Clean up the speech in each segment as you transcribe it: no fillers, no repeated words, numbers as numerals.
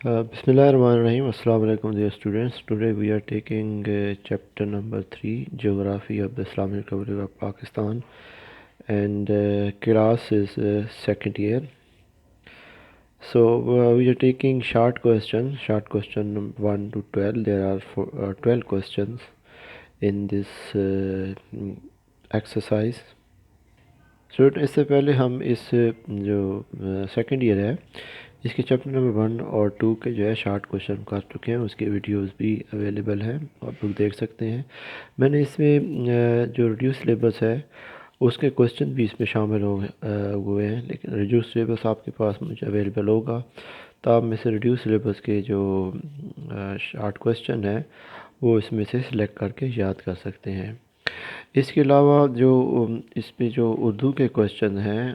Bismillahirrahmanirrahim. Assalamu alaikum dear students. Today we are taking chapter number 3, Geography of the Islamic Republic of Pakistan, and class is second year. So we are taking short question 1 to 12. There are 12 questions in this exercise. So اس سے پہلے ہم اس جو second year ہے اس کے chapter number 1 اور 2 کے جو ہے شارٹ کوشچن کر چکے ہیں. اس کی ویڈیوز بھی اویلیبل ہیں, آپ لوگ دیکھ سکتے ہیں. میں نے اس میں جو ریڈیوس سلیبس ہے اس کے کوشچن بھی اس میں شامل ہوئے ہیں, لیکن ریڈیوس سلیبس آپ کے پاس مجھے اویلیبل ہوگا تو آپ میں سے ریڈیوس سلیبس کے جو شارٹ کوشچن ہیں وہ اس میں سے سلیکٹ کر کے یاد کر سکتے ہیں. اس کے علاوہ جو اس پہ جو اردو کے کوشچن ہیں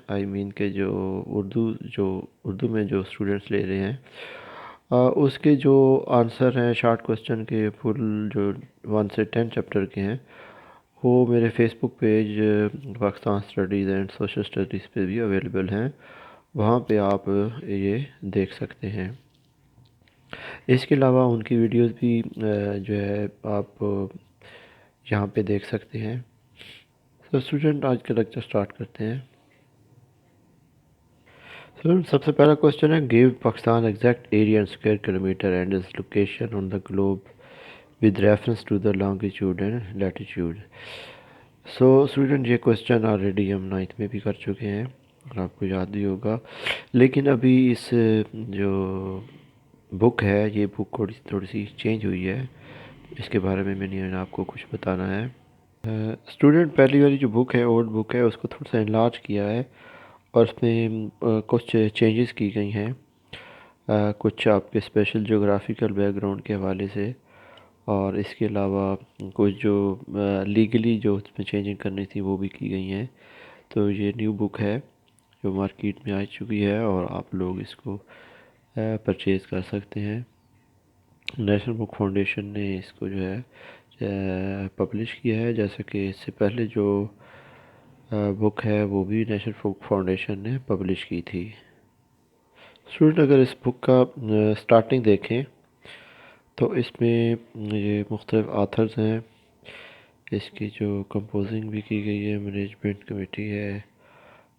کہ جو اردو میں جو اسٹوڈنٹس لے رہے ہیں اس کے جو آنسر ہیں شارٹ کوشچن کے فل جو 1 سے 10 چیپٹر کے ہیں وہ میرے Facebook page Pakistan studies and social studies پہ بھی اویلیبل ہیں, وہاں پہ آپ یہ دیکھ سکتے ہیں. اس کے علاوہ ان کی ویڈیوز بھی جو ہے آپ یہاں پہ دیکھ سکتے ہیں. تو اسٹوڈنٹ آج کا لیکچر سٹارٹ کرتے ہیں. سب سے پہلا کوشچن ہے give Pakistan exact area and square kilometre and its location on the globe with reference to the longitude and latitude. So student یہ کوشچن آلریڈی ہم 9th میں بھی کر چکے ہیں اور آپ کو یاد بھی ہوگا, لیکن ابھی اس جو بک ہے یہ بک تھوڑی سی چینج ہوئی ہے, اس کے بارے میں میں نے آپ کو کچھ بتانا ہے. اسٹوڈنٹ پہلی والی جو بک ہے اولڈ بک ہے اس کو تھوڑا سا انلارج کیا ہے اور اس میں کچھ چینجز کی گئی ہیں, کچھ آپ کے اسپیشل جغرافیکل بیک گراؤنڈ کے حوالے سے, اور اس کے علاوہ کچھ جو لیگلی جو اس میں چینجنگ کرنی تھی وہ بھی کی گئی ہیں. تو یہ نیو بک ہے جو مارکیٹ میں آ چکی ہے اور آپ لوگ اس کو پرچیز کر سکتے ہیں. نیشنل بک فاؤنڈیشن نے اس کو جو ہے پبلش کیا ہے, جیسا کہ اس سے پہلے جو بک ہے وہ بھی نیشنل بک فاؤنڈیشن نے پبلش کی تھی. اسٹوڈنٹ اگر اس بک کا سٹارٹنگ دیکھیں تو اس میں یہ مختلف آتھرز ہیں, اس کی جو کمپوزنگ بھی کی گئی ہے, مینجمنٹ کمیٹی ہے,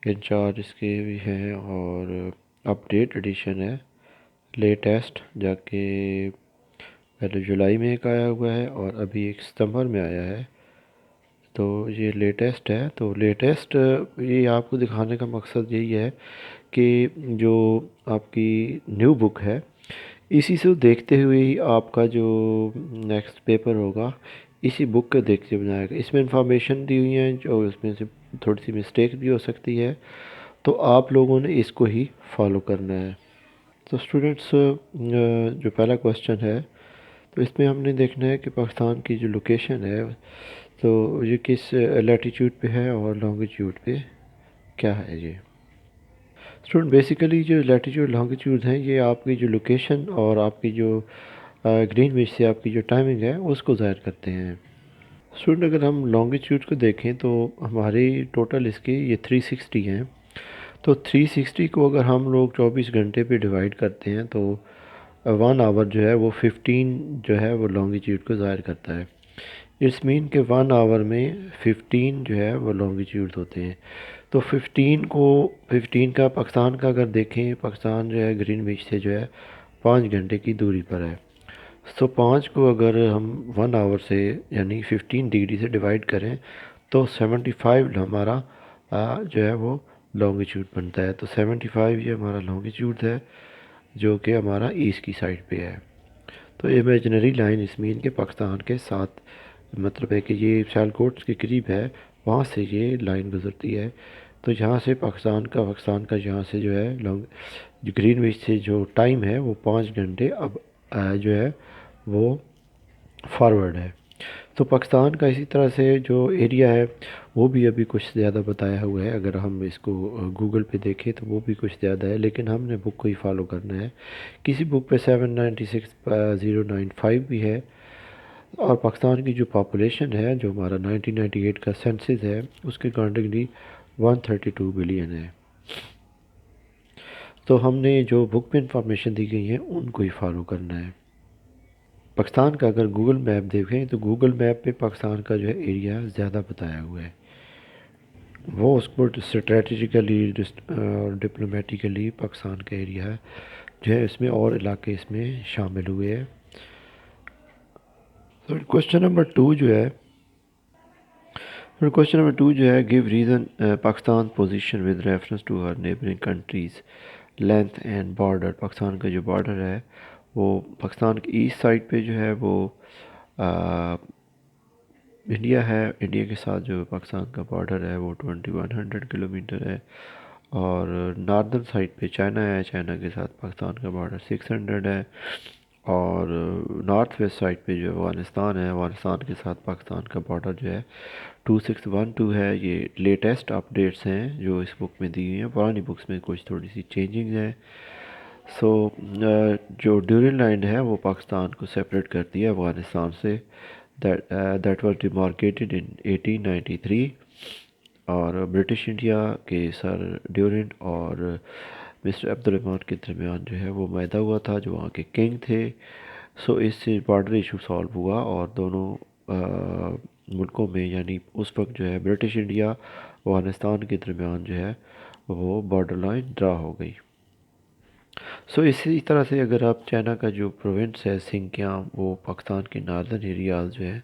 انچارج اس کے بھی ہیں, اور اپ ڈیٹ ایڈیشن ہے لیٹسٹ, جا کے پہلے جولائی میں ایک آیا ہوا ہے اور ابھی ایک ستمبر میں آیا ہے. تو یہ لیٹسٹ ہے. تو لیٹسٹ یہ آپ کو دکھانے کا مقصد یہی ہے کہ جو آپ کی نیو بک ہے اسی سے دیکھتے ہوئے ہی آپ کا جو نیکسٹ پیپر ہوگا اسی بک کے دیکھ کے بنائے گا. اس میں انفارمیشن دی ہوئی ہیں جو اس میں سے تھوڑی سی مسٹیک بھی ہو سکتی ہے, تو آپ لوگوں نے اس کو ہی فالو کرنا ہے. تو اسٹوڈنٹس جو پہلا کوشچن ہے تو اس میں ہم نے دیکھنا ہے کہ پاکستان کی جو لوکیشن ہے تو یہ کس لیٹیٹیوڈ پہ ہے اور لانگیٹیوڈ پہ کیا ہے. یہ اسٹوڈنٹ بیسیکلی جو لیٹیٹیوڈ لانگیٹیوڈ ہیں یہ آپ کی جو لوکیشن اور آپ کی جو گرین وچ سے آپ کی جو ٹائمنگ ہے اس کو ظاہر کرتے ہیں. اسٹوڈنٹ اگر ہم لانگیٹیوڈ کو دیکھیں تو ہماری ٹوٹل اس کی یہ 360 ہیں. تو 360 کو اگر ہم لوگ 24 گھنٹے پہ ڈیوائڈ کرتے ہیں تو 1 آور جو ہے وہ 15 جو ہے وہ لانگیٹیوڈ کو ظاہر کرتا ہے. اٹس مین کہ 1 آور میں 15 جو ہے وہ لانگیٹیوڈ ہوتے ہیں. تو 15 کا پاکستان کا اگر دیکھیں, پاکستان جو ہے گرین وچ سے جو ہے 5 گھنٹے کی دوری پر ہے. تو 5 کو اگر ہم 1 آور سے یعنی 15 ڈگری سے ڈیوائڈ کریں تو 75 ہمارا جو ہے وہ لانگیٹیوڈ بنتا ہے. تو 75 یہ ہمارا لانگیٹیوڈ ہے جو کہ ہمارا ایسٹ کی سائڈ پہ ہے. تو امیجنری لائن اس مین کے پاکستان کے ساتھ مطلب ہے کہ یہ سیالکوٹ کے قریب ہے, وہاں سے یہ لائن گزرتی ہے. تو یہاں سے پاکستان کا یہاں سے جو ہے جو گرین وچ سے جو ٹائم ہے وہ 5 گھنٹے اب جو ہے وہ فارورڈ ہے. تو پاکستان کا اسی طرح سے جو ایریا ہے وہ بھی ابھی کچھ زیادہ بتایا ہوا ہے. اگر ہم اس کو گوگل پہ دیکھیں تو وہ بھی کچھ زیادہ ہے, لیکن ہم نے بک کو ہی فالو کرنا ہے. کسی بک پہ 796,095 بھی ہے, اور پاکستان کی جو پاپولیشن ہے جو ہمارا 1998 کا سینسز ہے اس کے اکارڈنگلی 132 بلین ہے. تو ہم نے جو بک میں انفارمیشن دی گئی ہیں ان کو ہی فالو کرنا ہے. پاکستان کا اگر گوگل میپ دیکھیں تو گوگل میپ پہ پاکستان کا جو ہے ایریا زیادہ بتایا ہوا ہے. وہ اس کو اسٹریٹجیکلی اور ڈپلومیٹیکلی پاکستان کا ایریا جو ہے اس میں اور علاقے اس میں شامل ہوئے ہیں. کوشچن نمبر 2 جو ہے give reason Pakistan position with reference to her neighbouring countries length and border. Pakistan کا جو بارڈر ہے وہ پاکستان کی ایسٹ سائڈ پہ جو ہے وہ انڈیا ہے. انڈیا کے ساتھ جو پاکستان کا بارڈر ہے وہ 2100 کلومیٹر ہے، اور ناردرن سائڈ پہ چائنا ہے. چائنا کے ساتھ پاکستان کا بارڈر 600 ہے، اور نارتھ ویسٹ سائڈ پہ جو افغانستان ہے، افغانستان کے ساتھ پاکستان کا بارڈر جو ہے 2612 ہے. یہ لیٹسٹ اپڈیٹس ہیں جو اس بک میں دی ہوئی ہیں، پرانی بکس میں کچھ تھوڑی سی چینجنگ ہیں. سو جو ڈیورن لائن ہے وہ پاکستان کو سیپریٹ کرتی ہے افغانستان سے. دیٹ واز ڈیمارکیٹڈ ان 1893، اور برٹش انڈیا کے سر ڈیورنٹ اور مسٹر عبد الرحمٰن کے درمیان جو ہے وہ معاہدہ ہوا تھا، جو وہاں کے کنگ تھے. سو اس سے بارڈر ایشو سالو ہوا، اور دونوں ملکوں میں یعنی اس وقت جو ہے برٹش انڈیا افغانستان کے درمیان جو ہے وہ بارڈر لائن ڈرا ہو گئی. سو اسی طرح سے اگر آپ چائنا کا جو پروونس ہے سنکیام، وہ پاکستان کے ناردرن ایریاز جو ہے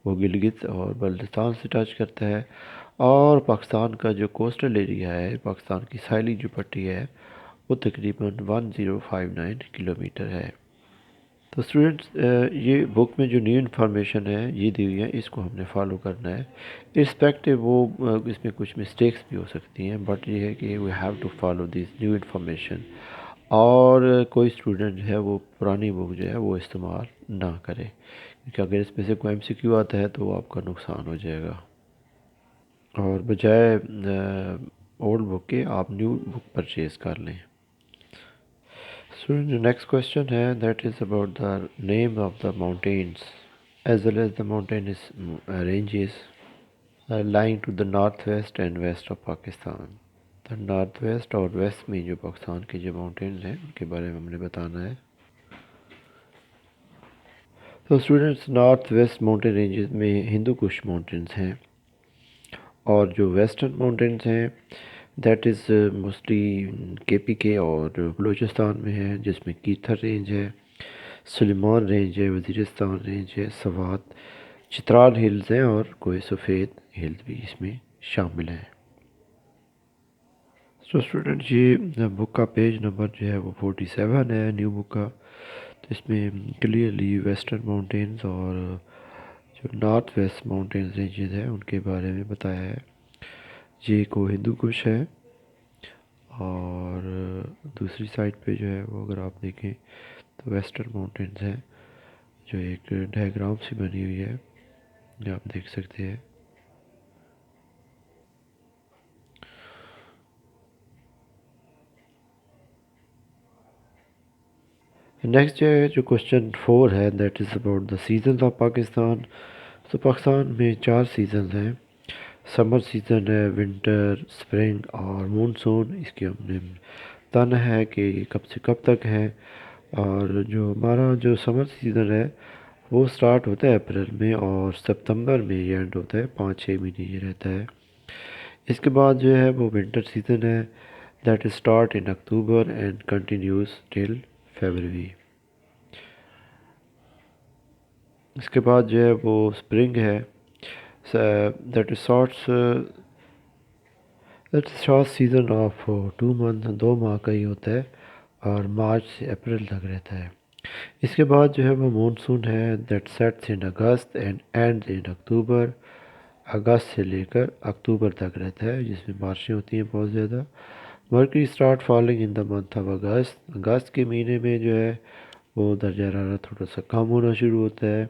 وہ گلگت اور بلتستان سے ٹچ کرتا ہے، اور پاکستان کا جو کوسٹل ایریا ہے، پاکستان کی ساحلی جو پٹی ہے وہ تقریباً 1059 کلومیٹر ہے. تو اسٹوڈنٹس یہ بک میں جو نیو انفارمیشن ہے یہ دی ہوئی ہے، اس کو ہم نے فالو کرنا ہے. ارسپیکٹو وہ اس میں کچھ مسٹیکس بھی ہو سکتی ہیں، بٹ یہ ہے کہ we have to follow this new information. اور کوئی اسٹوڈنٹ جو ہے وہ پرانی بک جو ہے وہ استعمال نہ کرے، کیونکہ اگر اس میں سے کوئی MCQ آتا ہے تو وہ آپ کا نقصان ہو جائے گا. اور بجائے اولڈ بک کے آپ نیو بک پرچیز کر لیں. اسٹوڈنٹ جو نیکسٹ کوشچن ہے that is about the name of the mountains as well as the mountains ranges lying to the north west and west of Pakistan. تو نارتھ ویسٹ اور ویسٹ میں جو پاکستان کے جو ماؤنٹینز ہیں ان کے بارے میں ہم نے بتانا ہے. تو students north west mountain ranges میں ہندو کش ماؤنٹینز ہیں، اور جو ویسٹرن ماؤنٹینز ہیں دیٹ از موسٹلی KPK اور بلوچستان میں ہے، جس میں کیتھر رینج ہے، سلیمان رینج ہے، وزیرستان رینج ہے، سوات، چترال ہلز ہیں، اور کوہ سفید ہلز بھی اس میں شامل ہیں. تو اسٹوڈنٹ یہ بک کا پیج نمبر جو ہے وہ 47 ہے نیو بک کا. تو اس میں کلیئرلی ویسٹرن ماؤنٹینز اور جو نارتھ ویسٹ ماؤنٹینز رینجز ہیں ان کے بارے میں بتایا ہے. یہ کو ہندو کش ہے، اور دوسری سائڈ پہ جو ہے وہ اگر آپ دیکھیں تو ویسٹرن ماؤنٹینز ہیں، جو ایک ڈائیگرام سی بنی ہوئی ہے جو آپ دیکھ سکتے ہیں. نیکسٹ جو کوشچن 4 ہے that is about the seasons of Pakistan. تو پاکستان میں 4 سیزنز ہیں. سمر سیزن ہے، ونٹر، اسپرنگ اور مونسون. اس کی ہم نے بتانا ہے کہ یہ کب سے کب تک ہے. اور جو ہمارا جو سمر سیزن ہے وہ سٹارٹ ہوتا ہے اپریل میں، اور ستمبر میں یہ اینڈ ہوتا ہے، 5-6 مہینے یہ رہتا ہے. اس کے بعد جو ہے وہ ونٹر سیزن ہے that is start in October and continues till February. اس کے بعد جو ہے وہ اسپرنگ ہے، that is short season of 2 month, 2 ماہ کا ہی ہوتا ہے، اور مارچ سے اپریل تک رہتا ہے. اس کے بعد جو ہے وہ مونسون ہے that sets in August and and in October. اگست سے لے کر اکتوبر تک رہتا ہے، جس میں بارشیں ہوتی ہیں بہت زیادہ. Mercury start falling in the month of August. اگست کے مہینے میں جو ہے وہ درجہ حرارت تھوڑا سا کم ہونا شروع ہوتا ہے.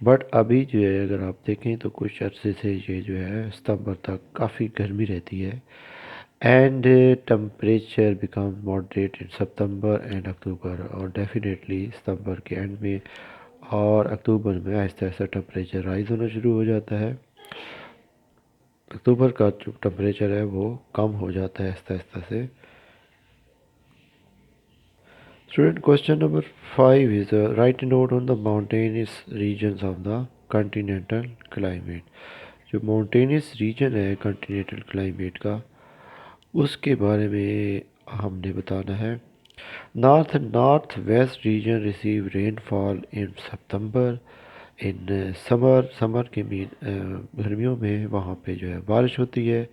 بٹ ابھی جو ہے اگر آپ دیکھیں تو کچھ عرصے سے یہ جو ہے ستمبر تک کافی گرمی رہتی ہے. And temperature become moderate in September and October. اور ڈیفینیٹلی ستمبر کے اینڈ میں اور اکتوبر میں آہستہ آہستہ ٹمپریچر رائز ہونا شروع ہو جاتا ہے. اکتوبر کا جو ٹمپریچر ہے وہ کم ہو جاتا ہے آہستہ آہستہ سے. Student, question number 5 is write a note on the mountainous regions of the continental climate. جو mountainous region ہے continental climate کا اس کے بارے میں ہم نے بتانا ہے. North west region receive rainfall in September. ان سمر کے گرمیوں میں وہاں پہ جو ہے بارش ہوتی ہے.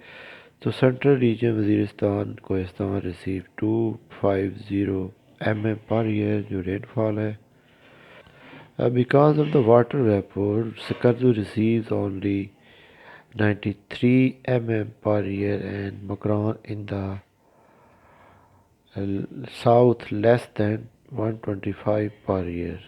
تو central region Waziristan Kohistan receive 250 mm per year جو رین فال ہے. Because of the water vapour Skardu receives only 93 mm per year and Makran in the south less than 125 per year.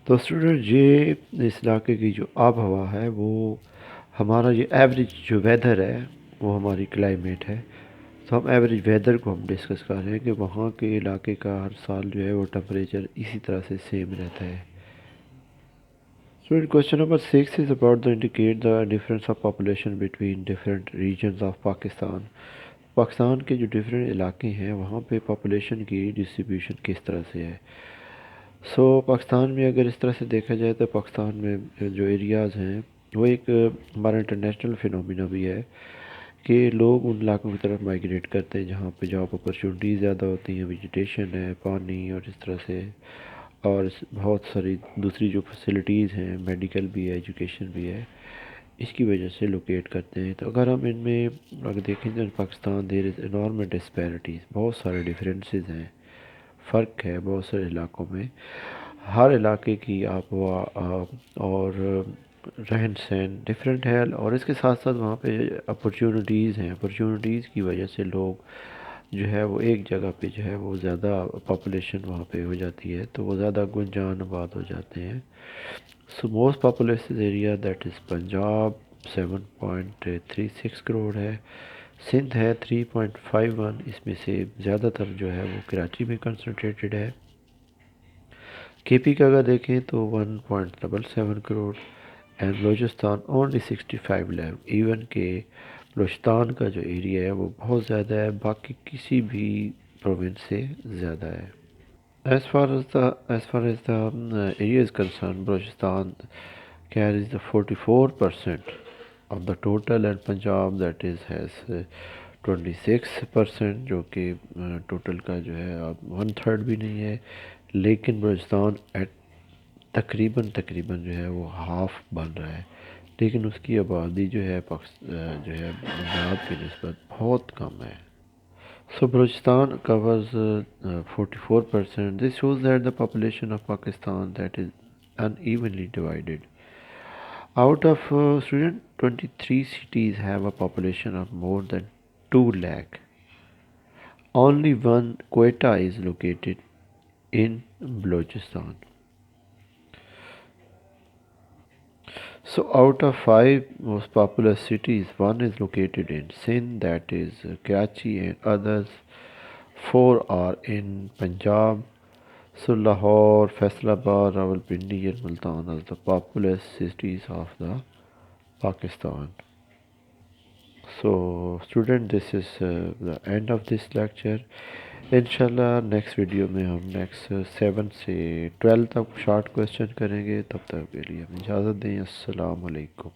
تو اسٹوڈنٹ یہ اس علاقے کی جو آب و ہوا ہے وہ ہمارا یہ ایوریج جو ویدر ہے وہ ہماری کلائمیٹ ہے. تو ہم ایوریج ویدر کو ہم ڈسکس کر رہے ہیں کہ وہاں کے علاقے کا ہر سال جو ہے وہ ٹمپریچر اسی طرح سے سیم رہتا ہے. Student, question number 6 is about to indicate the difference of population between different regions of Pakistan. Pakistan کے جو ڈفرینٹ علاقے ہیں وہاں پہ پاپولیشن کی ڈسٹریبیوشن کس طرح سے ہے. پاکستان میں اگر اس طرح سے دیکھا جائے تو پاکستان میں جو ایریاز ہیں وہ ایک ہمارا انٹرنیشنل فینومینا بھی ہے کہ لوگ ان علاقوں کی طرف مائگریٹ کرتے ہیں جہاں پہ جاب اپرچونیٹیز زیادہ ہوتی ہیں, ویجیٹیشن ہے, پانی اور اس طرح سے, اور بہت ساری دوسری جو فیسلٹیز ہیں, میڈیکل بھی ہے, ایجوکیشن بھی ہے, اس کی وجہ سے لوکیٹ کرتے ہیں. تو اگر ہم ان میں اگر دیکھیں تو پاکستان دیر از انارمل ڈسپیرٹیز, بہت سارے ڈفرینسز ہیں, فرق ہے بہت سارے علاقوں میں. ہر علاقے کی آب و ہوا اور رہن سہن ڈفرینٹ ہے, اور اس کے ساتھ ساتھ وہاں پہ اپرچونیٹیز ہیں. اپرچونیٹیز کی وجہ سے لوگ جو ہے وہ ایک جگہ پہ جو ہے وہ زیادہ پاپولیشن وہاں پہ ہو جاتی ہے تو وہ زیادہ گنجان آباد ہو جاتے ہیں. Most populated area that is Punjab 7.36 crore ہے. سندھ ہے 3.51, اس میں سے زیادہ تر جو ہے وہ کراچی میں کنسنٹریٹڈ ہے. کے پی کا اگر دیکھیں تو 1.77 crore and Balochistan only 65 lakh. Even کہ بلوچستان کا جو ایریا ہے وہ بہت زیادہ ہے, باقی کسی بھی پروونس سے زیادہ ہے. As far as the area is concerned, Balochistan carries the 44% of the total, and Punjab that is has 26%, جو کہ ٹوٹل کا جو ہے اب 1/3 بھی نہیں ہے. لیکن بلوچستان تقریباً جو ہے وہ ہاف بن رہا ہے, لیکن اس کی آبادی جو ہے جو ہے پنجاب کی نسبت بہت کم ہے. Balochistan covers 44%. This shows that the population of Pakistan that is unevenly divided. Out of student, 23 cities have a population of more than 2 lakh. Only one, Quetta, is located in Balochistan. So out of 5 most populous cities, one is located in Sindh, that is Karachi, and others 4 are in Punjab. So Lahore, Faisalabad, Rawalpindi and Multan are the populous cities of the Pakistan. So student, this is the end of this lecture. انشاءاللہ next video میں ہم next 7 سے 12 تک short question کریں گے. تب تک کے لیے ہم اجازت دیں. السلام علیکم.